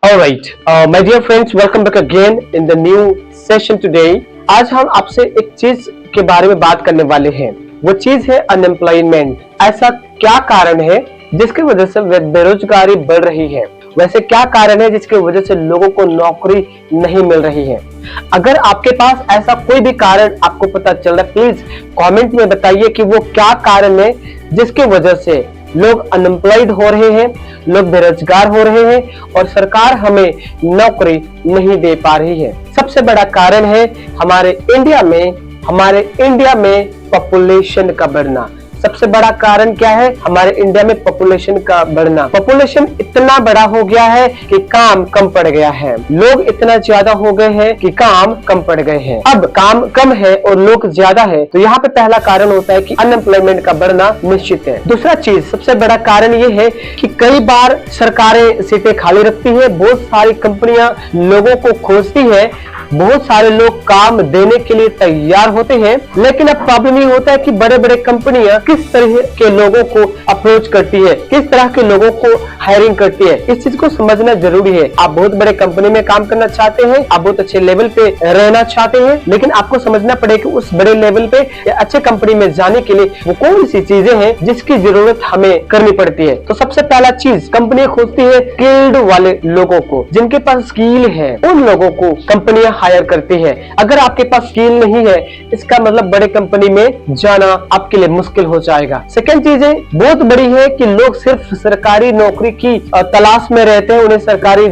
Alright, my dear friends, welcome back again in the new session today. आज हम आपसे एक चीज के बारे में बात करने वाले हैं। वो चीज है अनएम्प्लॉयमेंट। ऐसा क्या कारण है जिसकी वजह से बेरोजगारी बढ़ रही है? वैसे क्या कारण है जिसकी वजह से लोगों को नौकरी नहीं मिल रही है? अगर आपके पास ऐसा कोई भी कारण आपको पता चल रहा है, प्लीज कमेंट में बताइए कि वो क्या कारण है जिसकी वजह से लोग अनएम्प्लॉयड हो रहे हैं, लोग बेरोजगार हो रहे हैं और सरकार हमें नौकरी नहीं दे पा रही है। सबसे बड़ा कारण है हमारे इंडिया में पॉपुलेशन का बढ़ना। सबसे बड़ा कारण क्या है? हमारे इंडिया में पॉपुलेशन का बढ़ना। पॉपुलेशन इतना बड़ा हो गया है कि काम कम पड़ गया है। लोग इतना ज्यादा हो गए हैं कि काम कम पड़ गए हैं। अब काम कम है और लोग ज्यादा है, तो यहाँ पे पहला कारण होता है कि अनएम्प्लॉयमेंट का बढ़ना निश्चित है। दूसरा चीज, सबसे बड़ा कारण ये है कि कई बार सरकारें सीटें खाली रखती है, बहुत सारी कंपनियां लोगों को खोजती है, बहुत सारे लोग काम देने के लिए तैयार होते हैं, लेकिन अब प्रॉब्लम ये होता है कि बड़े बड़े कंपनियां किस तरह के लोगों को अप्रोच करती है, किस तरह के लोगों को हायरिंग करती है। इस चीज को समझना जरूरी है। आप बहुत बड़े कंपनी में काम करना चाहते हैं, आप बहुत अच्छे लेवल पे रहना चाहते हैं, लेकिन आपको समझना पड़ेगा कि उस बड़े लेवल पे या अच्छे कंपनी में जाने के लिए वो कौन सी चीजें हैं जिसकी जरूरत हमें करनी पड़ती है। तो सबसे पहला चीज, कंपनी खोजती है स्किल्ड वाले लोगों को, जिनके पास स्किल है, उन लोगों को कंपनियां हायर करती है। अगर आपके पास स्किल नहीं है, इसका मतलब बड़े कंपनी में जाना आपके लिए मुश्किल हो जाएगा। सेकंड चीज है, बहुत बड़ी है कि लोग सिर्फ सरकारी नौकरी की तलाश में रहते हैं। उन्हें सरकारी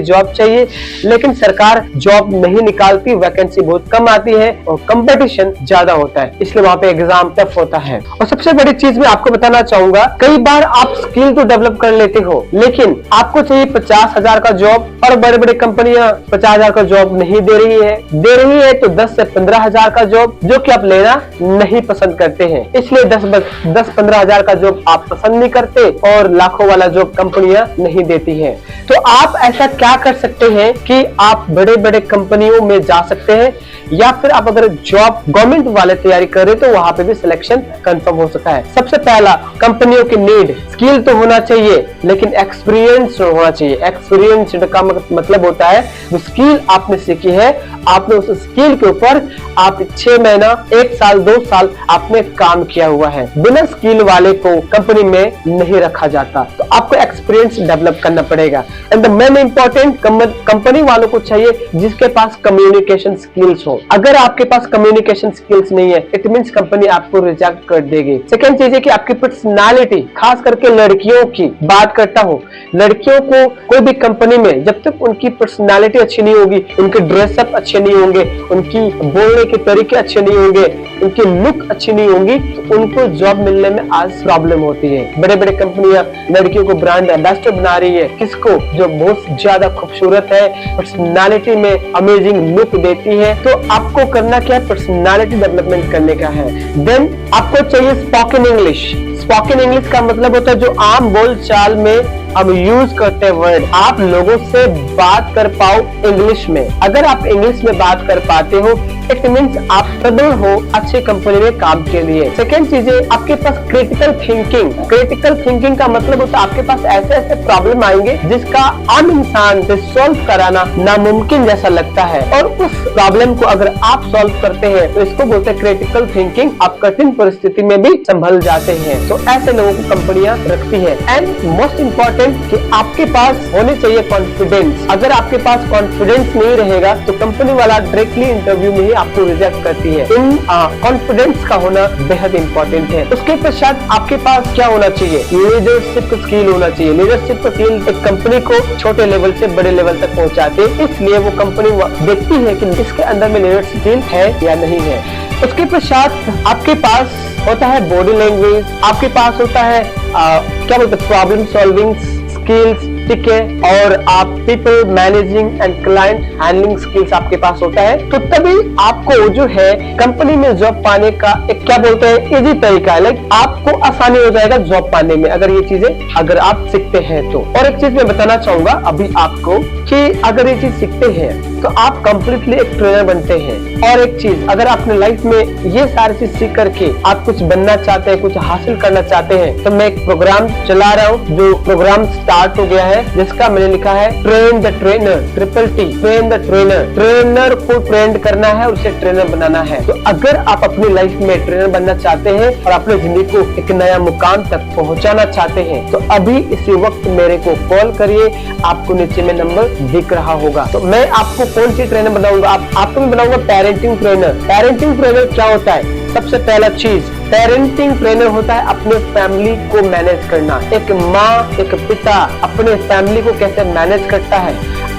जॉब चाहिए, लेकिन सरकार जॉब नहीं निकालती, वैकेंसी बहुत कम आती है और कंपटीशन ज्यादा होता है, इसलिए वहाँ पे एग्जाम टफ होता है। और सबसे बड़ी चीज मैं आपको बताना चाहूंगा, कई बार आप स्किल तो डेवलप कर लेते हो, लेकिन आपको चाहिए 50,000 का जॉब और बड़े बड़े कंपनियां 50,000 का जॉब नहीं दे रही है तो 10 से 15,000 का जॉब, जो कि आप लेना नहीं पसंद करते हैं, इसलिए 10-15,000 का जॉब आप पसंद नहीं करते और लाखों वाला जॉब कंपनियां नहीं देती हैं। तो आप ऐसा क्या कर सकते हैं कि आप बड़े बड़े कंपनियों में जा सकते हैं, या फिर आप अगर जॉब गवर्नमेंट वाले तैयारी कर रहे तो वहां पे भी सिलेक्शन कंफर्म हो सकता है। सबसे पहला, कंपनियों की नीड, स्किल तो होना चाहिए लेकिन एक्सपीरियंस होना चाहिए। एक्सपीरियंस का मतलब होता है जो स्किल आपने सीखी है, आपने उस स्किल के ऊपर आप 6 महीना, 1 साल, 2 साल आपने काम किया हुआ है। बिना स्किल वाले को कंपनी में नहीं रखा जाता, तो आपको एक्सपीरियंस डेवलप करना पड़ेगा। And the main important, company वालों को चाहिए जिसके पास कम्युनिकेशन स्किल्स हो। अगर आपके पास कम्युनिकेशन स्किल्स नहीं है, इट मींस कंपनी आपको रिजेक्ट कर देगी। सेकंड चीज है कि आपकी पर्सनालिटी, खास करके लड़कियों की बात करता हूँ, लड़कियों को कोई भी कंपनी में जब तक उनकी पर्सनालिटी अच्छी नहीं होगी, उनके ड्रेसअप अच्छे नहीं होंगे, उनकी बोलने के तरीके अच्छे नहीं होंगे, उनकी लुक अच्छी नहीं होंगी, तो उनको जॉब मिलने में आज प्रॉब्लम होती है। बड़े बड़े कंपनियां लड़कियों को ब्रांड एम्बेसडर बना रही है, किसको? जो बहुत ज्यादा खूबसूरत है, पर्सनालिटी में अमेजिंग लुक देती है। तो आपको करना क्या है? पर्सनालिटी डेवलपमेंट करने का है। देन आपको चाहिए स्पोकन इंग्लिश। स्पोकन इंग्लिश का मतलब होता है जो आम बोल चाल में हम यूज करते हैं वर्ड, आप लोगों से बात कर पाओ इंग्लिश में। अगर आप इंग्लिश में बात कर पाते हो, इट मीन्स आप स्टेबल हो अच्छी कंपनी में काम के लिए। सेकेंड चीज है आपके पास क्रिटिकल थिंकिंग। क्रिटिकल थिंकिंग का मतलब होता है आपके पास ऐसे ऐसे प्रॉब्लम आएंगे जिसका आम इंसान से सॉल्व कराना नामुमकिन जैसा लगता है, और उस प्रॉब्लम को अगर आप सॉल्व करते हैं तो इसको बोलते हैं क्रिटिकल थिंकिंग। आप कठिन परिस्थिति में भी संभल जाते हैं, तो ऐसे लोगों को कंपनियां रखती है। एंड मोस्ट इम्पोर्टेंट कि आपके पास होने चाहिए कॉन्फिडेंस। अगर आपके पास कॉन्फिडेंस नहीं रहेगा तो कंपनी वाला डायरेक्टली इंटरव्यू में ही आपको रिजेक्ट करती है। इन कॉन्फिडेंस का होना बेहद इंपॉर्टेंट है। उसके पश्चात आपके पास क्या होना चाहिए? लीडरशिप स्किल होना चाहिए। लीडरशिप स्किल एक कंपनी को छोटे लेवल से बड़े लेवल तक पहुंचाते, इसलिए वो कंपनी देखती है कि इसके अंदर में लीडरशिप स्किल है या नहीं है। उसके पश्चात आपके पास होता है बॉडी लैंग्वेज, आपके पास होता है क्या बोलते हैं, प्रॉब्लम सॉल्विंग स्किल्स, ठीक है, और आप people managing and client handling skills आपके पास होता है। तो तभी आपको जो है कंपनी में जॉब पाने का एक क्या बोलते हैं इजी तरीका है, लाइक आपको आसानी हो जाएगा जॉब पाने में अगर ये चीजें अगर आप सीखते हैं तो। और एक चीज मैं बताना चाहूंगा अभी आपको कि अगर ये चीज सीखते हैं तो आप कंप्लीटली एक ट्रेनर बनते हैं। और एक चीज, अगर आपने लाइफ में ये सारी चीज सीख करके आप कुछ बनना चाहते हैं, कुछ हासिल करना चाहते हैं, तो मैं एक प्रोग्राम चला रहा हूँ, जो प्रोग्राम स्टार्ट हो गया है, जिसका मैंने लिखा है train the trainer, TTT, train the trainer. Trainer को ट्रेन करना है, उसे ट्रेनर बनाना है। तो अगर आप अपनी लाइफ में ट्रेनर बनना चाहते हैं और अपनी जिंदगी को एक नया मुकाम तक पहुंचाना चाहते हैं, तो अभी इसी वक्त मेरे को कॉल करिए। आपको नीचे में नंबर दिख रहा होगा। तो मैं आपको कौन सी ट्रेनर बनाऊंगा? आपको मैं बनाऊंगा पेरेंटिंग ट्रेनर। पेरेंटिंग ट्रेनर क्या होता है? सबसे पहला चीज, पेरेंटिंग ट्रेनर होता है अपने फैमिली को मैनेज करना। एक माँ, एक पिता अपने फैमिली को कैसे मैनेज करता है,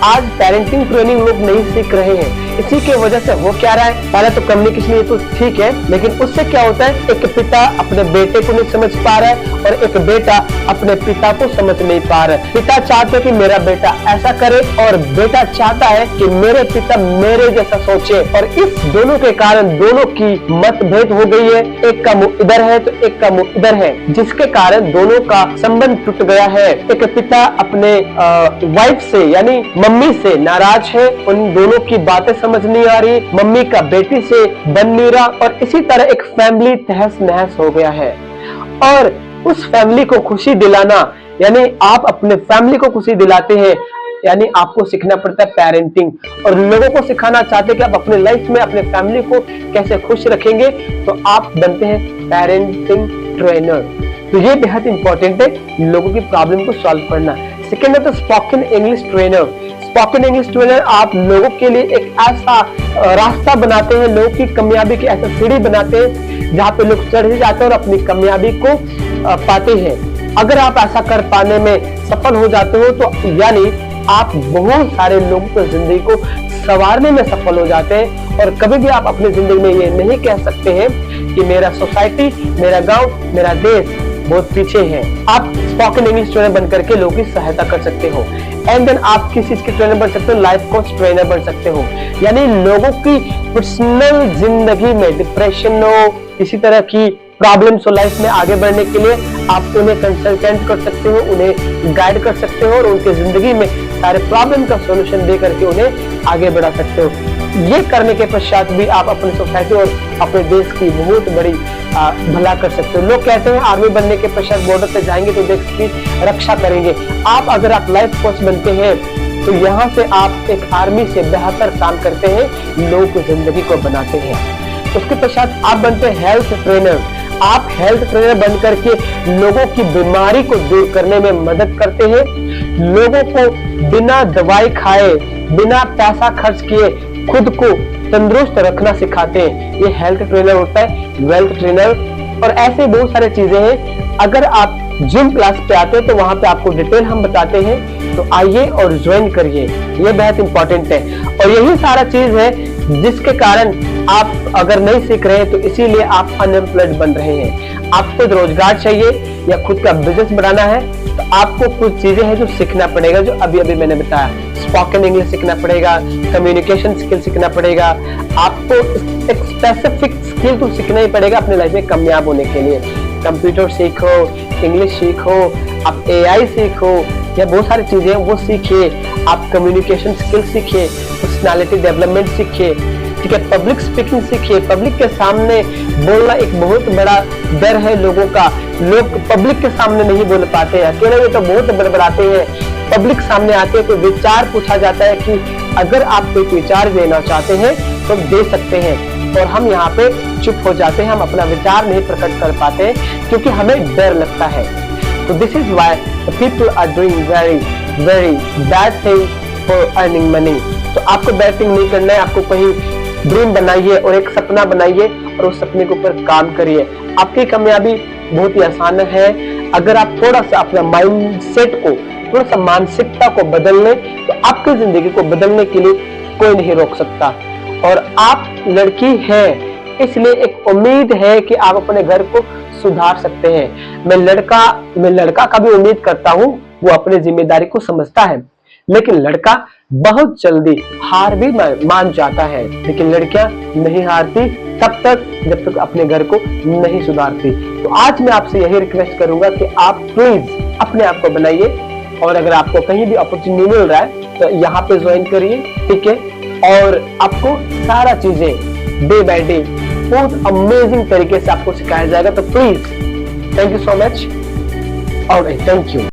आज पेरेंटिंग ट्रेनिंग लोग नहीं सीख रहे हैं। इसी के वजह से हो क्या रहा है, पहले तो कम्युनिकेशन ये तो ठीक है, लेकिन उससे क्या होता है, एक पिता अपने बेटे को नहीं समझ पा रहा है और एक बेटा अपने पिता को समझ नहीं पा रहा है। पिता चाहते कि मेरा बेटा ऐसा करे और बेटा चाहता है कि मेरे पिता मेरे जैसा सोचे, और इस दोनों के कारण दोनों की मतभेद हो गई है। एक का मुंह इधर है तो एक का मुंह इधर है, जिसके कारण दोनों का संबंध टूट गया है। एक पिता अपने वाइफ से यानी मम्मी से नाराज है, उन दोनों की बातें समझ नहीं आ रही, मम्मी का बेटी से बन नहीं रहा, और इसी तरह एक फैमिली तहस नहस हो गया है। और उस फैमिली को खुशी दिलाना, यानी आप अपने फैमिली को खुशी दिलाते हैं, यानी आपको सीखना पड़ता है पेरेंटिंग, और लोगों को सिखाना चाहते हैं कि आप अपने लाइफ में अपने फैमिली को कैसे खुश रखेंगे, तो आप बनते हैं पेरेंटिंग ट्रेनर। तो ये बेहद इंपॉर्टेंट है, लोगों की प्रॉब्लम को सॉल्व करना। सेकेंड है तो spoken English trainer. Spoken English trainer आप लोगों के लिए एक ऐसा रास्ता बनाते हैं, लोगों की कामयाबी की ऐसा सीढ़ी बनाते हैं जहाँ पे लोग चढ़ जाते हैं और अपनी कामयाबी को पाते हैं। अगर आप ऐसा कर पाने में सफल हो जाते हो, तो यानी आप बहुत सारे लोगों की जिंदगी को संवारने में सफल हो जाते हैं। और कभी भी आप अपनी जिंदगी में ये नहीं कह सकते हैं कि मेरा सोसाइटी, मेरा गांव, मेरा देश बहुत पीछे है। आप स्पोकन इंग्लिश ट्रेनर बन करके लोगों की सहायता कर सकते हो। एंड देन आप किस चीज के ट्रेनर बन सकते हो? लाइफ कोच ट्रेनर बन सकते हो, यानी लोगों की पर्सनल जिंदगी में डिप्रेशन हो, किसी तरह की प्रॉब्लम्स हो लाइफ में, आगे बढ़ने के लिए आप उन्हें कंसल्टेंट कर सकते हो, उन्हें गाइड कर सकते हो और उनके जिंदगी में सारे प्रॉब्लम का सॉल्यूशन दे करके उन्हें आगे बढ़ा सकते हो। ये करने के पश्चात भी आप अपनी सोसाइटी और अपने देश की बहुत बड़ी भला कर सकते हो। लोग कहते हैं आर्मी बनने के पश्चात बॉर्डर पे जाएंगे तो देश की रक्षा करेंगे। आप अगर आप लाइफ कोच बनते हैं तो यहाँ से आप एक आर्मी से बेहतर काम करते हैं, लोगों की जिंदगी को बनाते हैं। उसके पश्चात आप बनते हैं हेल्थ ट्रेनर। आप हेल्थ ट्रेनर बन करके लोगों की बीमारी को दूर करने में मदद करते हैं, लोगों को बिना दवाई खाए, बिना पैसा खर्च किए खुद को तंदुरुस्त रखना सिखाते हैं। ये हेल्थ ट्रेनर होता है, वेल्थ ट्रेनर। और ऐसे बहुत सारे चीजें हैं। अगर आप जिम क्लास पे आते हैं तो वहां पे आपको डिटेल हम बताते हैं, तो आइए और ज्वाइन करिए, ये बहुत इंपॉर्टेंट है। और यही सारा चीज है जिसके कारण आप अगर नहीं सीख रहे तो इसीलिए आप अनएम्प्लॉयड बन रहे हैं। आपको रोजगार चाहिए या खुद का बिजनेस बढ़ाना है, तो आपको कुछ चीजें हैं जो सीखना पड़ेगा, जो अभी अभी मैंने बताया। स्पोकन इंग्लिश सीखना पड़ेगा, कम्युनिकेशन स्किल सीखना पड़ेगा, आपको एक स्पेसिफिक स्किल तो सीखना ही पड़ेगा अपने लाइफ में कामयाब होने के लिए। कंप्यूटर सीखो, इंग्लिश सीखो, आप AI सीखो, या बहुत सारी चीजें वो सीखिए। आप कम्युनिकेशन स्किल सीखिए, पर्सनालिटी डेवलपमेंट सीखिए, ठीक है, पब्लिक स्पीकिंग सीखिए। पब्लिक के सामने बोलना एक बहुत बड़ा डर है लोगों का, लोग पब्लिक के सामने नहीं बोल पाते हैं, अकेले में तो बहुत बड़बड़ाते हैं। पब्लिक सामने आते हैं तो विचार पूछा जाता है कि अगर आप कोई विचार देना चाहते हैं तो दे सकते हैं, और हम यहाँ पे चुप हो जाते हैं, हम अपना विचार नहीं प्रकट कर पाते हैं क्योंकि हमें डर लगता है। तो this is why the people are doing very bad thing for earning money. तो आपको बैड थिंग नहीं करना है, आपको कहीं ड्रीम बनाइए और एक सपना बनाइए और उस सपने के ऊपर काम करिए। आपकी कामयाबी बहुत ही आसान है। अगर आप थोड़ा सा अपना माइंडसेट को, थोड़ा सा मानसिकता को बदल लें, तो आपकी जिंदगी को बदलने के लिए कोई नहीं रोक सकता। और आप लड़की हैं, इसलिए एक उम्मीद है कि आप अपने घर को सुधार सकते हैं। मैं लड़का का भी उम्मीद करता हूँ, वो अपनी जिम्मेदारी को समझता है, लेकिन लड़का बहुत जल्दी हार भी मान जाता है, लेकिन लड़कियां नहीं हारती तब तक जब तक अपने घर को नहीं सुधारती। तो आज मैं आपसे यही रिक्वेस्ट करूंगा कि आप प्लीज अपने आप को बनाइए, और अगर आपको कहीं भी अपॉर्चुनिटी मिल रहा है तो यहाँ पे ज्वाइन करिए, ठीक है। और आपको सारा चीजें डे बाय डे बहुत अमेजिंग तरीके से आपको सिखाया जाएगा। तो please thank you so much और थैंक यू।